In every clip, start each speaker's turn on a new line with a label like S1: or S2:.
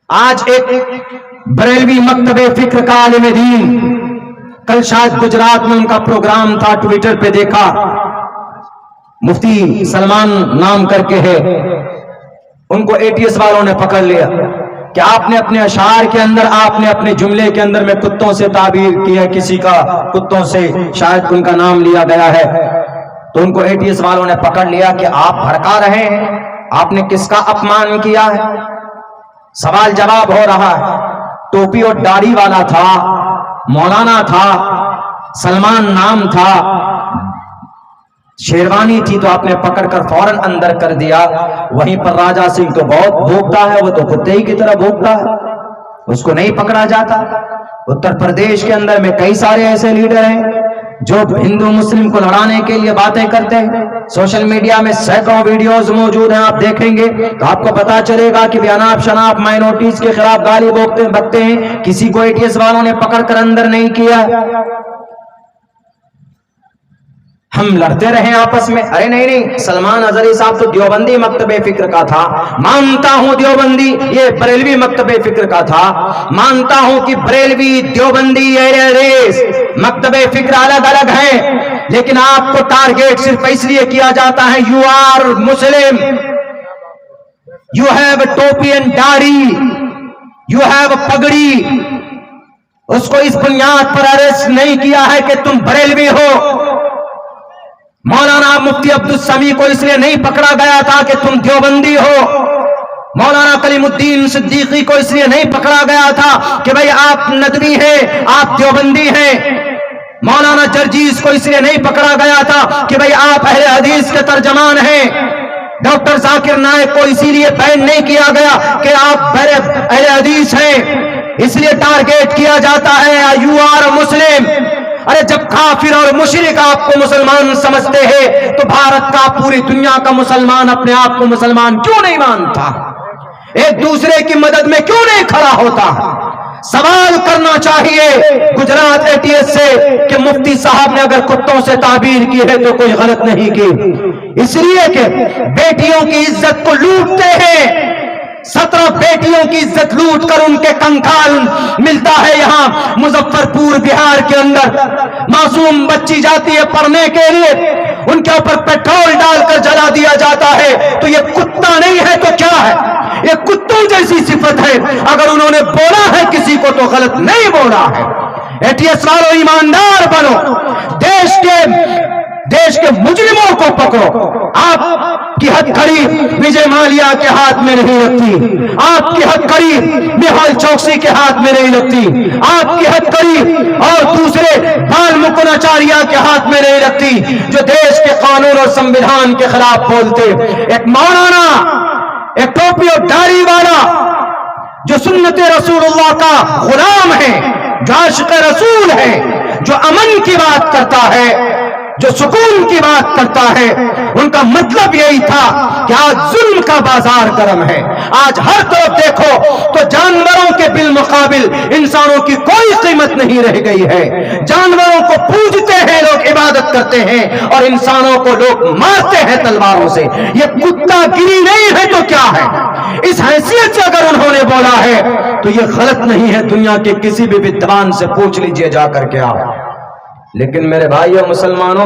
S1: آج ایک بریلوی مکتب فکر کا عالم دین، کل شاید گجرات میں ان کا پروگرام تھا، ٹویٹر پہ دیکھا، مفتی سلمان نام کر کے ہے، ان کو ATS والوں نے پکڑ لیا کہ آپ نے اپنے اشعار کے اندر، آپ نے اپنے جملے کے اندر میں کتوں سے تعبیر کی ہے، کسی کا کتوں سے شاید ان کا نام لیا گیا ہے، تو ان کو ATS والوں نے پکڑ لیا کہ آپ بھڑکا رہے ہیں، آپ نے کس کا اپمان کیا ہے؟ سوال جواب ہو رہا ہے۔ ٹوپی اور داڑھی والا تھا، مولانا تھا، سلمان نام تھا، شیروانی تھی، تو آپ نے پکڑ کر فوراً اندر کر دیا۔ وہیں پر راجا سنگھ تو بہت بھوکتا ہے، وہ تو کتے ہی کی طرح بھوکتا ہے، اس کو نہیں پکڑا جاتا۔ اتر پردیش کے اندر میں کئی سارے ایسے لیڈر ہیں جو ہندو مسلم کو لڑانے کے لیے باتیں کرتے ہیں، سوشل میڈیا میں سینکڑوں ویڈیوز موجود ہیں، آپ دیکھیں گے تو آپ کو پتا چلے گا کہ اناپ شناپ مائنورٹیز کے خلاف گالی بکتے ہیں، کسی کو ATS والوں نے پکڑ کر اندر نہیں کیا۔ ہم لڑتے رہے آپس میں، ارے نہیں، سلمان اظہری صاحب تو دیوبندی مکتب فکر کا تھا، مانتا ہوں دیوبندی، یہ بریلوی مکتب فکر کا تھا، مانتا ہوں کہ بریلوی، دیوبندی، ریس مکتب فکر الگ الگ ہیں، لیکن آپ کو ٹارگیٹ صرف اس لیے کیا جاتا ہے، you are Muslim, you have topi and dadhi, you have pagdi, اس کو اس بنیاد پر اریسٹ نہیں کیا ہے کہ تم بریلوی ہو۔ مولانا مفتی عبدالسمیع کو اس لیے نہیں پکڑا گیا تھا کہ تم دیوبندی ہو، مولانا کلیم الدین صدیقی کو اس لیے نہیں پکڑا گیا تھا کہ بھئی آپ ندوی ہیں، آپ دیوبندی ہیں، مولانا جرجیز کو اس لیے نہیں پکڑا گیا تھا کہ بھئی آپ اہل حدیث کے ترجمان ہیں، ڈاکٹر ذاکر نائک کو اسی لیے بین نہیں کیا گیا کہ آپ اہل حدیث ہیں، اس لیے ٹارگیٹ کیا جاتا ہے یو آر مسلم۔ ارے جب کافر اور مشرک آپ کو مسلمان سمجھتے ہیں تو بھارت کا، پوری دنیا کا مسلمان اپنے آپ کو مسلمان کیوں نہیں مانتا؟ ایک دوسرے کی مدد میں کیوں نہیں کھڑا ہوتا؟ سوال کرنا چاہیے گجرات ATS سے کہ مفتی صاحب نے اگر کتوں سے تعبیر کی ہے تو کوئی غلط نہیں کی، اس لیے کہ بیٹیوں کی عزت کو لوٹتے ہیں، 17 بیٹیوں کی عزت لوٹ کر ان کے کنکال ملتا ہے یہاں مظفر پور بہار کے اندر، معصوم بچی جاتی ہے پڑھنے کے لیے، ان کے اوپر پیٹرول ڈال کر جلا دیا جاتا ہے، تو یہ کتا نہیں ہے تو کیا ہے؟ یہ کتوں جیسی صفت ہے، اگر انہوں نے بولا ہے کسی کو تو غلط نہیں بولا ہے۔ ATS والوں ایماندار بنو، دیش کے مجرموں کو پکڑو۔ آپ کی ہتھکڑی وجے مالیا کے ہاتھ میں نہیں لگتی، آپ کی ہتھکڑی میہول چوکسی کے ہاتھ میں نہیں لگتی، آپ کی ہتھکڑی اور دوسرے بال مکن آچاریہ کے ہاتھ میں نہیں لگتی جو دیش کے قانون اور سنویدھان کے خلاف بولتے۔ ایک مولانا، ایک ٹوپی اور داڑھی والا جو سنت رسول اللہ کا غلام ہے، جو عاشق رسول ہے، جو امن کی بات کرتا ہے، جو سکون کی بات کرتا ہے، ان کا مطلب یہی تھا کہ آج ظلم کا بازار گرم ہے، آج ہر طرف دیکھو تو جانوروں کے بالمقابل انسانوں کی کوئی قیمت نہیں رہ گئی ہے، جانوروں کو پوجتے ہیں لوگ، عبادت کرتے ہیں، اور انسانوں کو لوگ مارتے ہیں تلواروں سے۔ یہ کتا گری نہیں ہے تو کیا ہے؟ اس حیثیت سے اگر انہوں نے بولا ہے تو یہ غلط نہیں ہے، دنیا کے کسی بھی ودوان سے پوچھ لیجئے جا کر کے آپ۔ لیکن میرے بھائیو مسلمانوں،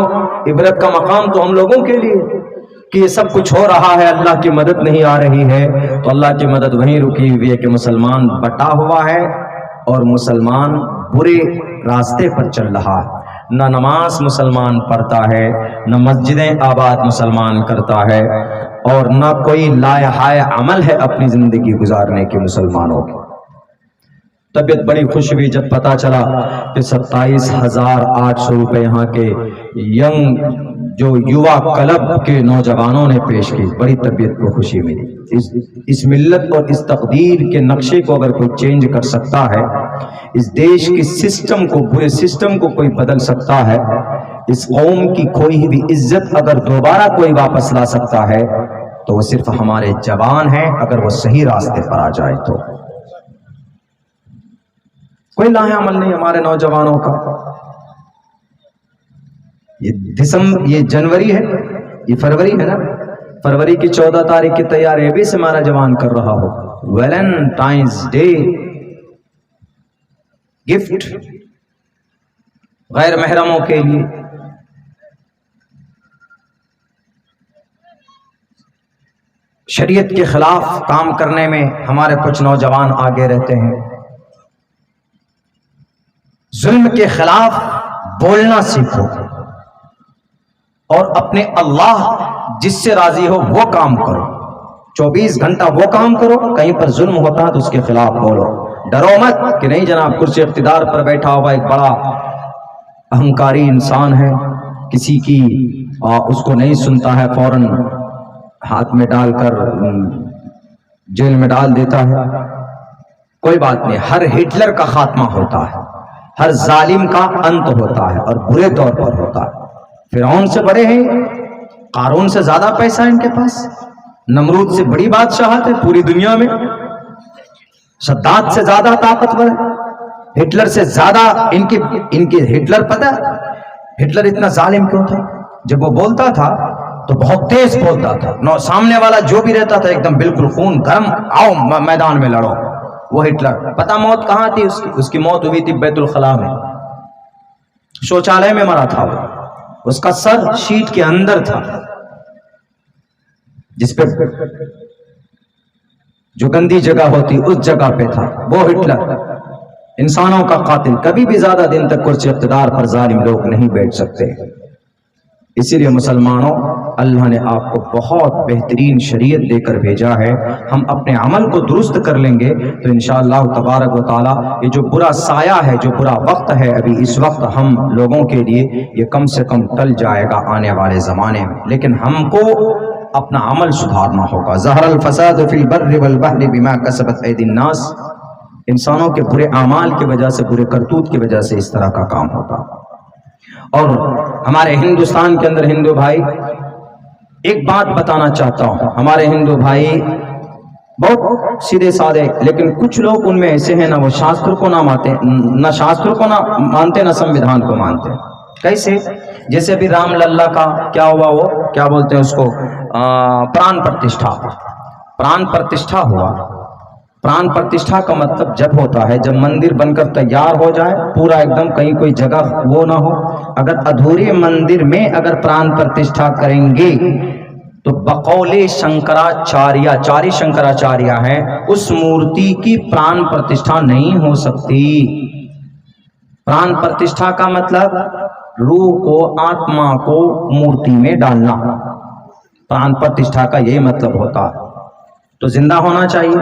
S1: عبرت کا مقام تو ہم لوگوں کے لیے کہ یہ سب کچھ ہو رہا ہے، اللہ کی مدد نہیں آ رہی ہے، تو اللہ کی مدد وہیں رکی ہوئی ہے کہ مسلمان بٹا ہوا ہے اور مسلمان برے راستے پر چل رہا ہے، نہ نماز مسلمان پڑھتا ہے، نہ مسجدیں آباد مسلمان کرتا ہے، اور نہ کوئی لائحہ عمل ہے اپنی زندگی گزارنے کی مسلمانوں کی۔ طبیعت بڑی خوش ہوئی جب پتا چلا کہ 27,800 روپے یہاں کے ینگ جو یووا کلب کے نوجوانوں نے پیش کی، بڑی طبیعت کو خوشی ملی۔ اس ملت اور اس تقدیر کے نقشے کو اگر کوئی چینج کر سکتا ہے، اس دیش کی سسٹم کو، برے سسٹم کو کوئی بدل سکتا ہے، اس قوم کی کھوئی ہوئی عزت اگر دوبارہ کوئی واپس لا سکتا ہے تو وہ صرف ہمارے جوان ہیں، اگر وہ صحیح راستے پر آ جائے تو۔ کوئی لاہ عمل نہیں ہمارے نوجوانوں کا۔ یہ جنوری ہے، یہ فروری ہے نا، فروری کی 14 تاریخ کی تیاری ابھی سے ہمارا جوان کر رہا ہو۔ ویلنٹائنس ڈے گفٹ غیر محرموں کے لیے. شریعت کے خلاف کام کرنے میں ہمارے کچھ نوجوان آگے رہتے ہیں. ظلم کے خلاف بولنا سیکھو اور اپنے اللہ جس سے راضی ہو وہ کام کرو. 24 گھنٹہ وہ کام کرو. کہیں پر ظلم ہوتا ہے تو اس کے خلاف بولو. ڈرو مت کہ نہیں جناب کرسی اقتدار پر بیٹھا ہوا ایک بڑا اہنکاری انسان ہے, کسی کی اس کو نہیں سنتا ہے فوراً ہاتھ میں ڈال کر جیل میں ڈال دیتا ہے. کوئی بات نہیں, ہر ہٹلر کا خاتمہ ہوتا ہے, ہر ظالم کا انت ہوتا ہے اور برے طور پر ہوتا ہے. فرعون سے بڑے ہیں, قارون سے زیادہ پیسہ ہے ان کے پاس, نمرود سے بڑی بادشاہت ہے پوری دنیا میں, صداد سے زیادہ طاقتور ہے, ہٹلر سے زیادہ ان کی ہٹلر پتہ ہٹلر اتنا ظالم کیوں تھا؟ جب وہ بولتا تھا تو بہت تیز بولتا تھا, سامنے والا جو بھی رہتا تھا ایک دم بالکل خون گرم, آؤ میدان میں لڑو. وہ ہٹلر پتہ موت کہاں تھی اس کی موت ہوئی تھی بیت الخلاء میں, شوچالے میں مرا تھا. اس کا سر شیٹ کے اندر تھا, جس پہ جو گندی جگہ ہوتی اس جگہ پہ تھا. وہ ہٹلر انسانوں کا قاتل. کبھی بھی زیادہ دن تک کرسی اقتدار پر ظالم لوگ نہیں بیٹھ سکتے. اسی لیے مسلمانوں, اللہ نے آپ کو بہت بہترین شریعت دے کر بھیجا ہے. ہم اپنے عمل کو درست کر لیں گے تو انشاءاللہ تبارک و تعالی یہ جو برا سایہ ہے, جو برا وقت ہے ابھی اس وقت ہم لوگوں کے لیے, یہ کم سے کم ٹل جائے گا آنے والے زمانے میں. لیکن ہم کو اپنا عمل سدھارنا ہوگا. ظہر الفساد فی البر والبحر بما کسبت ایدی الناس. انسانوں کے برے اعمال کی وجہ سے, برے کرتوت کی وجہ سے اس طرح کا کام ہوتا. اور ہمارے ہندوستان کے اندر ہندو بھائی, ایک بات بتانا چاہتا ہوں, ہمارے ہندو بھائی بہت سیدھے سادے, لیکن کچھ لوگ ان میں ایسے ہیں نہ وہ شاستر کو نہ مانتے, نہ شاستر کو نہ مانتے نہ سمویدھان کو مانتے. کیسے؟ جیسے ابھی رام للا کا کیا ہوا, وہ کیا بولتے ہیں اس کو, پران پرتشٹھا. پران پرتشٹھا ہوا. پران پرتشٹھا کا مطلب جب ہوتا ہے جب مندر بن کر تیار ہو جائے, پورا ایک دم, کہیں کوئی جگہ وہ نہ ہو. اگر ادھورے مندر میں اگر پران پرتشٹھا کریں گے تو بقول شنکراچاریہ, چاری شنکراچاریہ ہیں, اس مورتی کی پران پرتشٹھا نہیں ہو سکتی. پران پرتشٹھا کا مطلب روح کو, آتما کو مورتی میں ڈالنا. پران پرتشٹھا کا یہی مطلب ہوتا ہے. تو زندہ ہونا چاہیے.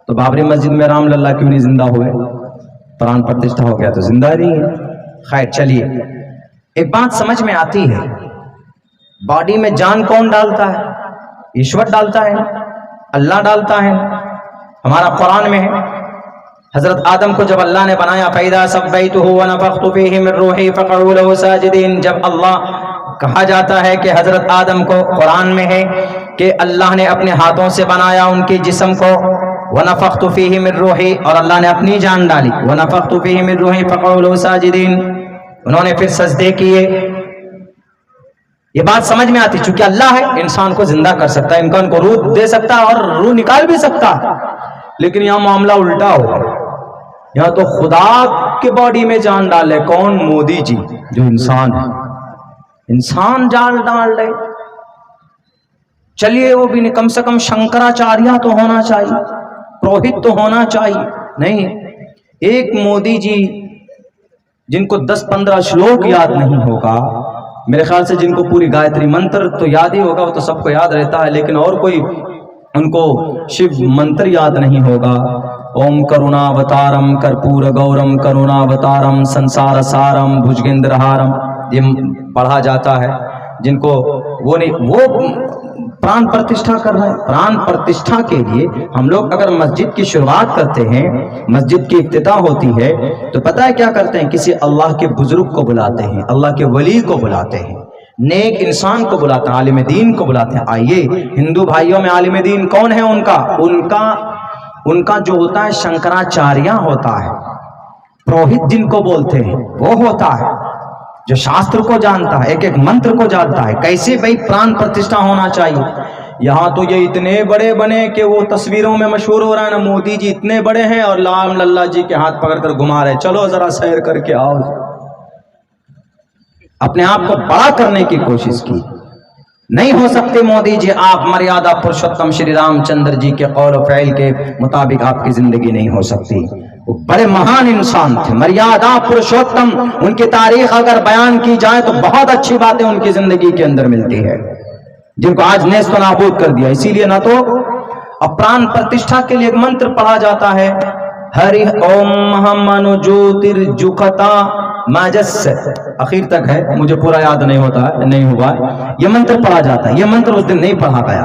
S1: تو بابری مسجد میں رام للا کیوں نہیں زندہ ہوئے؟ پران پرتشٹھا ہو گیا تو زندہ نہیں ہے. خیر چلیے, ایک بات سمجھ میں آتی ہے, باڈی میں جان کون ڈالتا ہے؟ ایشور ڈالتا ہے, اللہ ڈالتا ہے. ہمارا قرآن میں ہے, حضرت آدم کو جب اللہ نے بنایا, فَإِذَا سَوَّيْتُهُ وَنَفَخْتُ فِيهِ مِن رُوحِي فَقَعُوا لَهُ سَاجِدِينَ. جب اللہ کہا جاتا ہے کہ حضرت آدم کو, قرآن میں ہے کہ اللہ نے اپنے ہاتھوں سے بنایا ان کے جسم کو, وَنَفَخْتُ فِيهِ مِن رُوحِي, اور اللہ نے اپنی جان ڈالی, وَنَفَخْتُ فِيهِ مِن رُوحِي فَقَعُوا لَهُ سَاجِدِينَ. انہوں نے پھر سجدے کیے. یہ بات سمجھ میں آتی, چونکہ اللہ ہے, انسان کو زندہ کر سکتا ہے, ان کو روح دے سکتا ہے اور روح نکال بھی سکتا ہے. لیکن یہاں معاملہ الٹا ہوا. یہاں تو خدا کے باڈی میں جان ڈالے. کون؟ مودی جی, جو انسان ہے. انسان جان ڈال دے. چلیے وہ بھی نہیں, کم سے کم شنکراچاریہ تو ہونا چاہیے, پروہت تو ہونا چاہیے. نہیں, ایک مودی جی جن کو 10-15 شلوک یاد نہیں ہوگا, میرے خیال سے جن کو پوری گایتری منتر تو یاد ہی ہوگا, وہ تو سب کو یاد رہتا ہے, لیکن اور کوئی ان کو شیو منتر یاد نہیں ہوگا. اوم کروناوتارم کرپور گورم کروناوتارم سنسار سارم بھجگیندرہارم, یہ پڑھا جاتا ہے. جن کو وہ نہیں, وہ پران پرتشٹھا کر رہے ہیں. پران پرتشٹھا کے لیے ہم لوگ اگر مسجد کی شروعات کرتے ہیں, مسجد کی افتتاح ہوتی ہے, تو پتہ ہے کیا کرتے ہیں؟ کسی اللہ کے بزرگ کو بلاتے ہیں, اللہ کے ولی کو بلاتے ہیں, نیک انسان کو بلاتے ہیں, عالم دین کو بلاتے ہیں. آئیے ہندو بھائیوں میں عالم دین کون ہے؟ ان کا جو ہوتا ہے شنکراچاریہ ہوتا ہے, پروہت جن کو بولتے ہیں وہ ہوتا ہے, جو شاستر کو جانتا ہے, ایک ایک منتر کو جانتا ہے. کیسے بھائی پران پرتشٹھا ہونا چاہیے؟
S2: یہاں تو یہ اتنے بڑے بنے کہ وہ تصویروں میں مشہور ہو رہا ہے نا، مودی جی اتنے بڑے ہیں اور رام للہ جی کے ہاتھ پکڑ کر گھما رہے، چلو ذرا سیر کر کے آؤ۔ اپنے آپ کو بڑا کرنے کی کوشش کی۔ نہیں ہو سکتے مودی جی آپ مریادہ پرشوتم شری رام چندر جی کے قول و فعل کے مطابق آپ کی زندگی نہیں ہو سکتی۔ وہ بڑے مہان انسان تھے، مریادہ پرشوتم، ان کی تاریخ اگر بیان کی جائے تو بہت اچھی باتیں ان کی زندگی کے اندر ملتی ہے، جن کو آج نیست و نابود کر دیا۔ اسی لیے نہ تو اپران پرتشٹھا کے لیے ایک منتر پڑھا جاتا ہے، ہری اوم منو جوترجکتا ماجس، اخیر تک ہے، مجھے پورا یاد نہیں ہوا، یہ منتر پڑھا جاتا ہے۔ یہ منتر اس دن نہیں پڑھا گیا۔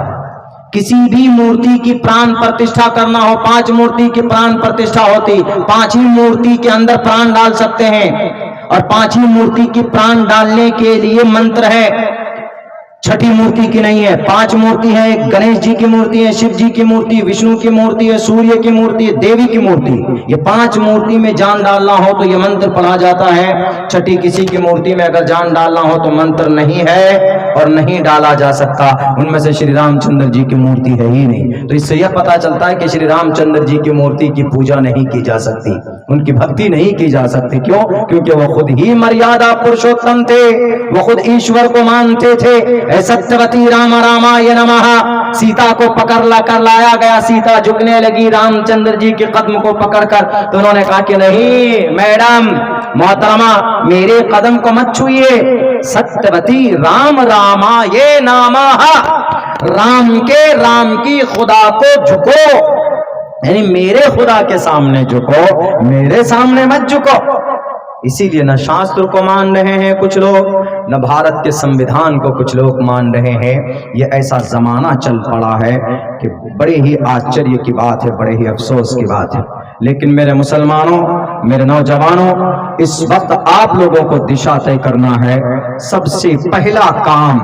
S2: کسی بھی مورتی کی پران پرتشٹھا کرنا ہو، 5 مورتی کی پران پرتشٹھا ہوتی، 5 ہی مورتی کے اندر پران ڈال سکتے ہیں، اور 5 ہی مورتی کی پران ڈالنے کے لیے منتر ہے، چھٹی مورتی کی نہیں ہے۔ 5 مورتی ہے، ایک گنیش جی کی مورتی ہے، شیو جی کی مورتی، وشنو کی مورتی ہے، سوریہ کی مورتی ہے، دیوی کی مورتی۔ یہ 5 مورتی میں جان ڈالنا ہو تو یہ منتر پڑھا جاتا ہے۔ چھٹی کسی کی مورتی میں اگر جان ڈالنا ہو تو منتر نہیں ہے اور نہیں ڈالا جا سکتا۔ ان میں سے شری رام چندر جی کی مورتی ہے ہی نہیں، تو اس سے یہ پتا چلتا ہے کہ شری رام چندر جی کی مورتی کی پوجا نہیں کی جا سکتی، ان کی بھکتی نہیں کی جا سکتی۔ کیوں؟ کیونکہ وہ خود ہی مریادہ پرشوتم تھے، وہ خود ایشور کو مانتے تھے۔ اے ستیوتی رام راماయ نمః، سیتا کو پکڑ لا کر لایا گیا، سیتا جھکنے لگی رام چندر جی کے قدم کو پکڑ کر، تو انہوں نے کہا کہ نہیں میڈم محترمہ، میرے قدم کو مت چھوئیے، ستیوتی رام راماయ نمః، رام کی خدا کو جھکو، یعنی میرے خدا کے سامنے جھکو، میرے سامنے مت جھکو۔ اسی لیے نہ شاستر کو مان رہے ہیں کچھ لوگ، نہ بھارت کے سمویدھان کو کچھ لوگ مان رہے ہیں۔ یہ ایسا زمانہ چل پڑا ہے کہ بڑے ہی آشچర్య کی بات ہے، بڑے ہی افسوس کی بات ہے۔ لیکن میرے مسلمانوں، میرے نوجوانوں، اس وقت آپ لوگوں کو دشا طے کرنا ہے۔ سب سے پہلا کام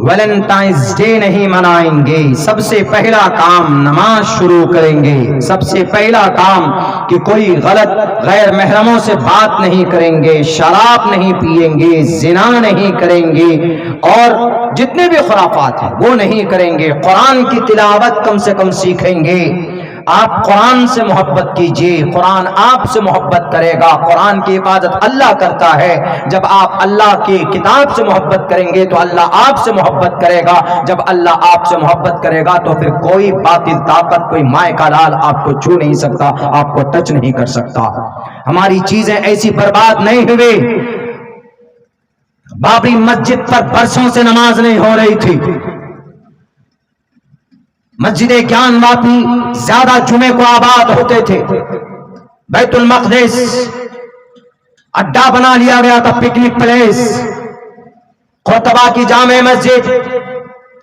S2: ویلنٹائنز ڈے نہیں منائیں گے، سب سے پہلا کام نماز شروع کریں گے، سب سے پہلا کام کہ کوئی غلط غیر محرموں سے بات نہیں کریں گے، شراب نہیں پیئیں گے، زنا نہیں کریں گے، اور جتنے بھی خرافات ہیں وہ نہیں کریں گے۔ قرآن کی تلاوت کم سے کم سیکھیں گے۔ آپ قرآن سے محبت کیجئے، قرآن آپ سے محبت کرے گا۔ قرآن کی حفاظت اللہ کرتا ہے۔ جب آپ اللہ کی کتاب سے محبت کریں گے تو اللہ آپ سے محبت کرے گا۔ جب اللہ آپ سے محبت کرے گا تو پھر کوئی باطل طاقت، کوئی مائے کا لال آپ کو چھو نہیں سکتا، آپ کو ٹچ نہیں کر سکتا۔ ہماری چیزیں ایسی برباد نہیں ہوئے۔ بابری مسجد پر برسوں سے نماز نہیں ہو رہی تھی، مسجد گیان واپی زیادہ جمعے کو آباد ہوتے تھے، بیت المقدس اڈا بنا لیا گیا تھا، پکنک پلیس، قرطبہ کی جامع مسجد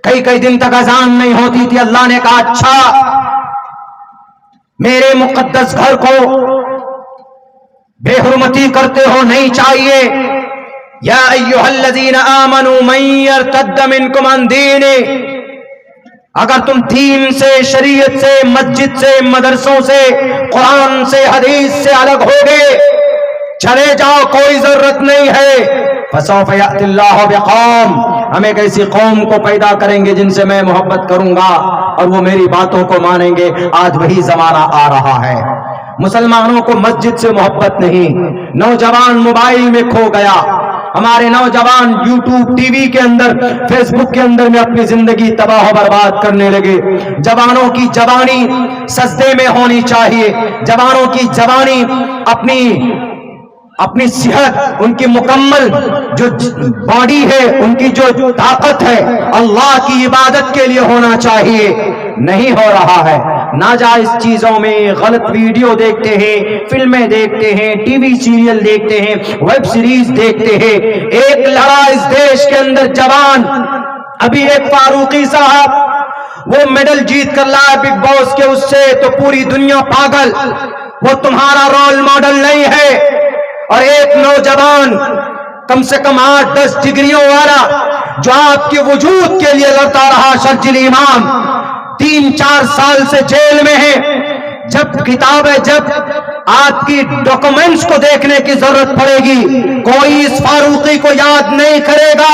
S2: کئی دن تک اذان نہیں ہوتی تھی۔ اللہ نے کہا اچھا میرے مقدس گھر کو بے حرمتی کرتے ہو، نہیں چاہیے۔ یا ایھا الذین آمنوا من یرتد منکم عن دینہ، اگر تم دین سے، شریعت سے، مسجد سے، مدرسوں سے، قرآن سے، حدیث سے الگ ہو گئے، چلے جاؤ، کوئی ضرورت نہیں ہے۔ فسوف یأتی اللہ بقوم، ہم ایک ایسی قوم کو پیدا کریں گے جن سے میں محبت کروں گا اور وہ میری باتوں کو مانیں گے۔ آج وہی زمانہ آ رہا ہے۔ مسلمانوں کو مسجد سے محبت نہیں، نوجوان موبائل میں کھو گیا، ہمارے نوجوان یوٹیوب، ٹی وی کے اندر، فیس بک کے اندر میں اپنی زندگی تباہ و برباد کرنے لگے۔ جوانوں کی جوانی سجدے میں ہونی چاہیے، جوانوں کی جوانی اپنی صحت، ان کی مکمل جو باڈی ہے، ان کی جو طاقت ہے، اللہ کی عبادت کے لیے ہونا چاہیے، نہیں ہو رہا ہے۔ ناجائز چیزوں میں غلط ویڈیو دیکھتے ہیں، فلمیں دیکھتے ہیں، ٹی وی سیریل دیکھتے ہیں، ویب سیریز دیکھتے ہیں۔ ایک لڑا اس دیش کے اندر جوان، ابھی ایک فاروقی صاحب، وہ میڈل جیت کر لائے بگ باس کے، اس سے تو پوری دنیا پاگل، وہ تمہارا رول ماڈل نہیں ہے۔ اور ایک نوجوان کم سے کم 8-10 ڈگریوں والا جو آپ کے وجود کے لیے لڑتا رہا، شرجیل امام 3-4 سال سے جیل میں ہے۔ جب آپ کی ڈاکومنٹس کو دیکھنے کی ضرورت پڑے گی، کوئی اس فاروقی کو یاد نہیں کرے گا۔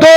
S1: 2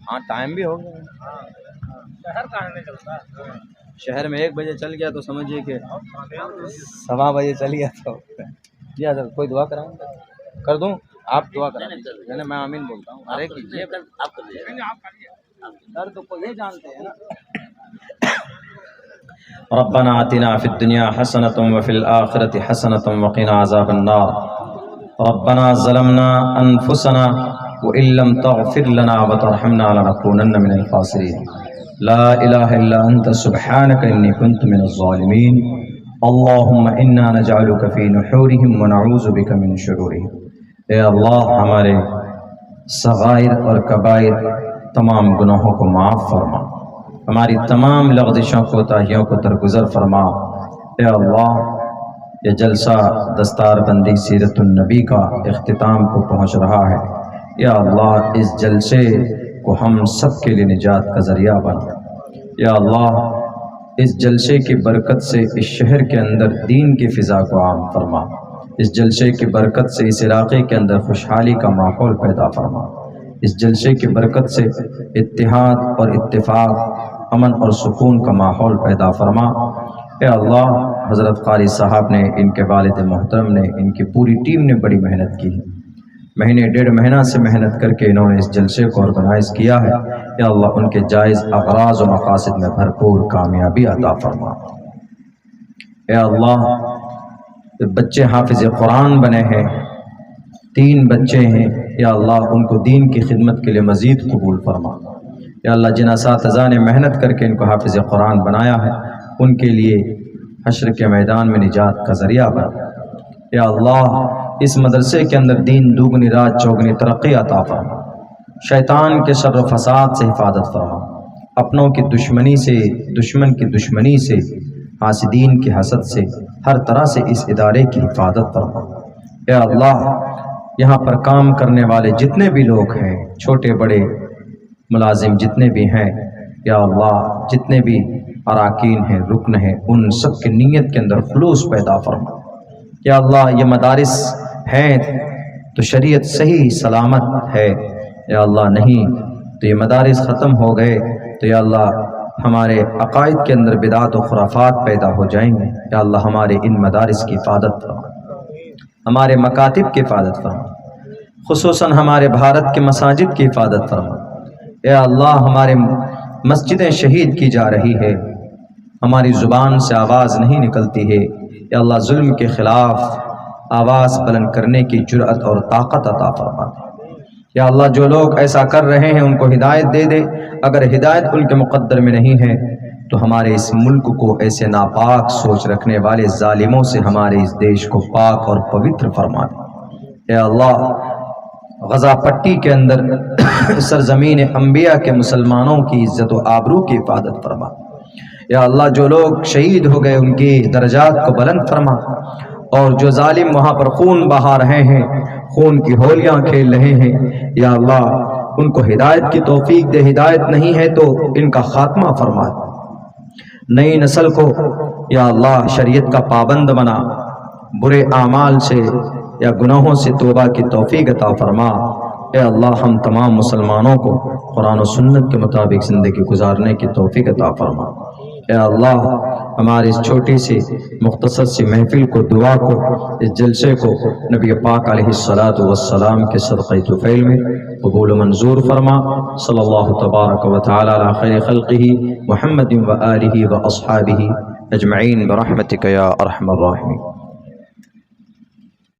S2: ہاں ٹائم بھی ہو گیا
S3: شہر کہاں نہیں چلتا
S2: شہر میں 1 بجے چل گیا تو سمجھیے کہ 1:15 بجے چل گیا تو جی حضرت کوئی دعا کرائیں کر دوں آپ دعا کرائیں میں آمین بولتا ہوں ارے کیجیے سر تو کو یہ جانتے ہیں نا ربنا آتنا فی الدنیا حسنة وفی الآخرة حسنة وقنا عذاب النار ربنا ظلمنا انفسنا وإن لم تغفر لنا وترحمنا لنكونن من الخاسرين لا الہ الا انت سبحانك انی كنت من الظالمین اللہم انا نجعلک فی نحورہم ونعوذ بک من شرورہم اے اللہ ہمارے صغائر اور کبائر تمام گناہوں کو معاف فرما ہماری تمام لغزشوں کو تاہیوں کو درگزر فرما اے اللہ یہ جلسہ دستار بندی سیرت النبی کا اختتام کو پہنچ رہا ہے یا اللہ اس جلسے کو ہم سب کے لیے نجات کا ذریعہ بنا یا اللہ اس جلسے کی برکت سے اس شہر کے اندر دین کی فضا کو عام فرما اس جلسے کی برکت سے اس علاقے کے اندر خوشحالی کا ماحول پیدا فرما اس جلسے کی برکت سے اتحاد اور اتفاق امن اور سکون کا ماحول پیدا فرما اے اللہ حضرت قاری صاحب نے ان کے والد محترم نے ان کی پوری ٹیم نے بڑی محنت کی ہے 1.5 مہینہ سے محنت کر کے انہوں نے اس جلسے کو آرگنائز کیا ہے یا اللہ ان کے جائز اغراض و مقاصد میں بھرپور کامیابی عطا فرما اے اللہ بچے حافظ قرآن بنے ہیں 3 بچے ہیں یا اللہ ان کو دین کی خدمت کے لیے مزید قبول فرما یا اللہ جن اساتذہ نے محنت کر کے ان کو حافظ قرآن بنایا ہے ان کے لیے حشر کے میدان میں نجات کا ذریعہ بنا یا اللہ اس مدرسے کے اندر دین دوگنی رات چوگنی ترقی عطا فرما شیطان کے شر و فساد سے حفاظت فرما اپنوں کی دشمنی سے دشمن کی دشمنی سے حاسدین کی حسد سے ہر طرح سے اس ادارے کی حفاظت فرما اے اللہ یہاں پر کام کرنے والے جتنے بھی لوگ ہیں چھوٹے بڑے ملازم جتنے بھی ہیں یا اللہ جتنے بھی اراکین ہیں رکن ہیں ان سب کی نیت کے اندر خلوص پیدا فرما یا اللہ یہ مدارس ہیں تو شریعت صحیح سلامت ہے یا اللہ نہیں تو یہ مدارس ختم ہو گئے تو یا اللہ ہمارے عقائد کے اندر بدعات و خرافات پیدا ہو جائیں گے یا اللہ ہمارے ان مدارس کی حفاظت فرما ہمارے مکاتب کی حفاظت فرما خصوصاً ہمارے بھارت کے مساجد کی حفاظت فرما اے اللہ ہمارے مسجدیں شہید کی جا رہی ہے ہماری زبان سے آواز نہیں نکلتی ہے یا اللہ ظلم کے خلاف آواز بلند کرنے کی جرأت اور طاقت عطا فرما یا اللہ جو لوگ ایسا کر رہے ہیں ان کو ہدایت دے دے اگر ہدایت ان کے مقدر میں نہیں ہے تو ہمارے اس ملک کو ایسے ناپاک سوچ رکھنے والے ظالموں سے ہمارے اس دیش کو پاک اور پوتر فرما دے اے اللہ غزہ پٹی کے اندر سرزمین انبیاء کے مسلمانوں کی عزت و آبرو کی حفاظت فرما یا اللہ جو لوگ شہید ہو گئے ان کی درجات کو بلند فرما اور جو ظالم وہاں پر خون بہا رہے ہیں خون کی ہولیاں کھیل رہے ہیں یا اللہ ان کو ہدایت کی توفیق دے ہدایت نہیں ہے تو ان کا خاتمہ فرما نئی نسل کو یا اللہ شریعت کا پابند بنا برے اعمال سے یا گناہوں سے توبہ کی توفیق عطا فرما اے اللہ ہم تمام مسلمانوں کو قرآن و سنت کے مطابق زندگی گزارنے کی توفیق عطا فرما اے اللہ ہماری اس چھوٹی سی مختصر سی محفل کو دعا کو اس جلسے کو نبی پاک علیہ الصلاۃ والسلام کے صدقہ طفیل میں قبول و منظور فرما صلی اللہ تبارک و تعالی علی خیر خلقہ محمد و آلہ و اصحابہ اجمعین برحمتک یا ارحم الراحمین.